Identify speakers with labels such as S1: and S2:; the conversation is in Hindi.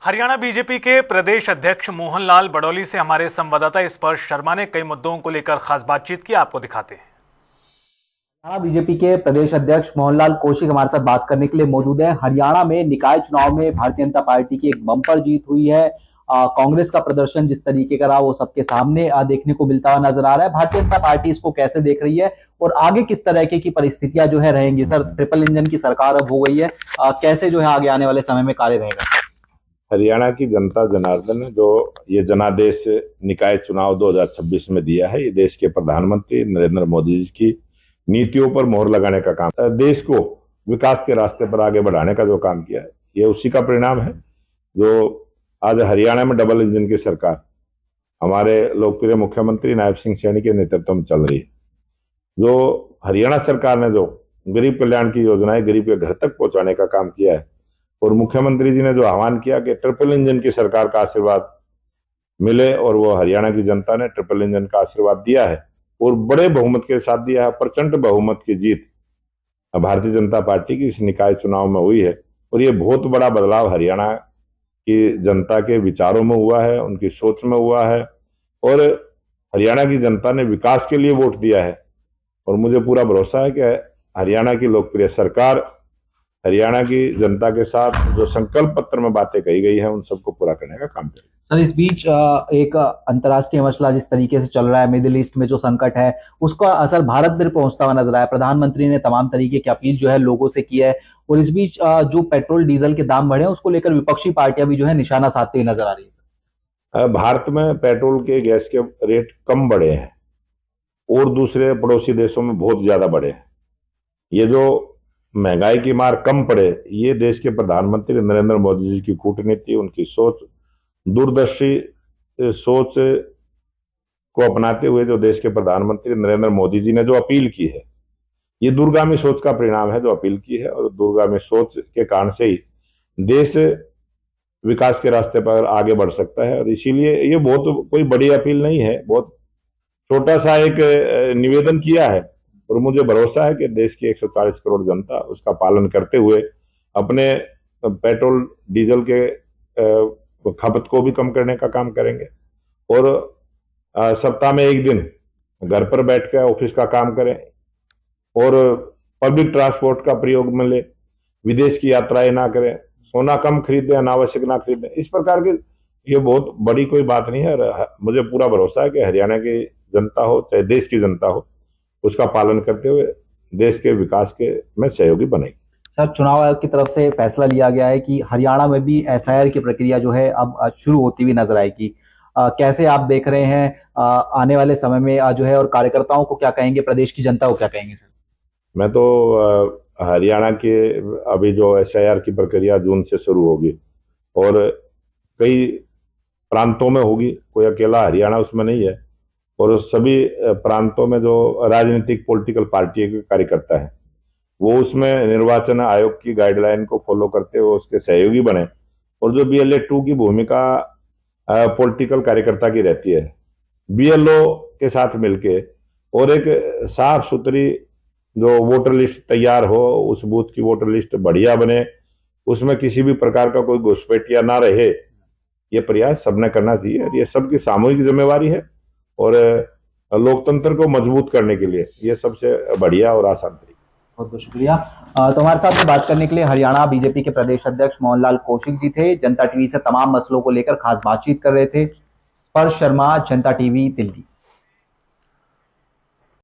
S1: हरियाणा बीजेपी के प्रदेश अध्यक्ष मोहनलाल बडौली से हमारे संवाददाता स्पर्श शर्मा ने कई मुद्दों को लेकर खास बातचीत की। आपको दिखाते हैं।
S2: हरियाणा बीजेपी के प्रदेश अध्यक्ष मोहनलाल कौशिक हमारे साथ बात करने के लिए मौजूद है। हरियाणा में निकाय चुनाव में भारतीय जनता पार्टी की एक बम्पर जीत हुई है। कांग्रेस का प्रदर्शन जिस तरीके का रहा वो सबके सामने देखने को मिलता हुआ नजर आ रहा है। भारतीय जनता पार्टी इसको कैसे देख रही है और आगे किस तरह की परिस्थितियां जो है रहेंगी? सर, ट्रिपल इंजन की सरकार अब हो गई है, कैसे जो है आगे आने वाले समय में कार्य रहेगा?
S3: हरियाणा की जनता जनार्दन ने जो ये जनादेश निकाय चुनाव 2026 में दिया है, ये देश के प्रधानमंत्री नरेंद्र मोदी जी की नीतियों पर मोहर लगाने का काम, देश को विकास के रास्ते पर आगे बढ़ाने का जो काम किया है, ये उसी का परिणाम है जो आज हरियाणा में डबल इंजन की सरकार हमारे लोकप्रिय मुख्यमंत्री नायब सिंह सैनी के नेतृत्व में चल रही है। जो हरियाणा सरकार ने जो गरीब कल्याण की योजनाएं गरीब के घर तक पहुंचाने का काम किया है और मुख्यमंत्री जी ने जो आह्वान किया कि ट्रिपल इंजन की सरकार का आशीर्वाद मिले, और वो हरियाणा की जनता ने ट्रिपल इंजन का आशीर्वाद दिया है और बड़े बहुमत के साथ दिया है। प्रचंड बहुमत की जीत भारतीय जनता पार्टी की इस निकाय चुनाव में हुई है और ये बहुत बड़ा बदलाव हरियाणा की जनता के विचारों में हुआ है, उनकी सोच में हुआ है और हरियाणा की जनता ने विकास के लिए वोट दिया है। और मुझे पूरा भरोसा है कि हरियाणा की लोकप्रिय सरकार हरियाणा की जनता के साथ जो संकल्प पत्र में बातें कही गई है उन सबको पूरा करने का काम करेगी।
S2: सर, इस बीच एक अंतर्राष्ट्रीय मसला जिस तरीके से चल रहा है, मिडिल ईस्ट में जो संकट है, उसका असर भारत में पहुंचता हुआ नजर आया। प्रधानमंत्री ने तमाम तरीके की अपील जो है लोगों से की है और इस बीच जो पेट्रोल डीजल के दाम बढ़े उसको लेकर विपक्षी पार्टियां भी जो है निशाना साधती हुई नजर आ रही है।
S3: भारत में पेट्रोल के गैस के रेट कम बढ़े हैं और दूसरे पड़ोसी देशों में बहुत ज्यादा बढ़े हैं। ये जो महंगाई की मार कम पड़े, ये देश के प्रधानमंत्री नरेंद्र मोदी जी की कूटनीति, उनकी सोच, दूरदर्शी सोच को अपनाते हुए जो देश के प्रधानमंत्री नरेंद्र मोदी जी ने जो अपील की है, ये दूरगामी सोच का परिणाम है जो अपील की है। और दूरगामी सोच के कारण से ही देश विकास के रास्ते पर आगे बढ़ सकता है। और इसीलिए ये बहुत कोई बड़ी अपील नहीं है, बहुत छोटा सा एक निवेदन किया है और मुझे भरोसा है कि देश की 140 करोड़ जनता उसका पालन करते हुए अपने पेट्रोल डीजल के खपत को भी कम करने का काम करेंगे और सप्ताह में एक दिन घर पर बैठ कर ऑफिस का काम करें और पब्लिक ट्रांसपोर्ट का प्रयोग में ले, विदेश की यात्राएं ना करें, सोना कम खरीदें, अनावश्यक ना खरीदें। इस प्रकार के ये बहुत बड़ी कोई बात नहीं है। मुझे पूरा भरोसा है कि हरियाणा की जनता हो चाहे देश की जनता हो, उसका पालन करते हुए देश के विकास के में सहयोगी बनेगी।
S2: सर, चुनाव आयोग की तरफ से फैसला लिया गया है कि हरियाणा में भी एसआईआर की प्रक्रिया जो है अब शुरू होती हुई नजर आएगी। कैसे आप देख रहे हैं आने वाले समय में जो है, और कार्यकर्ताओं को क्या कहेंगे, प्रदेश की जनता को क्या कहेंगे? सर,
S3: मैं तो हरियाणा के अभी जो एसआईआर की प्रक्रिया जून से शुरू होगी और कई प्रांतों में होगी, कोई अकेला हरियाणा उसमें नहीं है, और सभी प्रांतों में जो राजनीतिक पॉलिटिकल पार्टी के कार्यकर्ता है वो उसमें निर्वाचन आयोग की गाइडलाइन को फॉलो करते हुए उसके सहयोगी बने। और जो BLO 2 की भूमिका पॉलिटिकल कार्यकर्ता की रहती है, BLO के साथ मिलके और एक साफ सुथरी जो वोटर लिस्ट तैयार हो, उस बूथ की वोटर लिस्ट बढ़िया बने, उसमें किसी भी प्रकार का कोई घुसपैठिया ना रहे, ये प्रयास सबने करना चाहिए। ये सबकी सामूहिक जिम्मेवारी है और लोकतंत्र को मजबूत करने के लिए ये सबसे बढ़िया और आसान तरीका।
S2: बहुत बहुत शुक्रिया। तो हमारे साथ बात करने के लिए हरियाणा बीजेपी के प्रदेश अध्यक्ष मोहनलाल कौशिक जी थे। जनता टीवी से तमाम मसलों को लेकर खास बातचीत कर रहे थे। स्पर्श शर्मा, जनता टीवी, दिल्ली।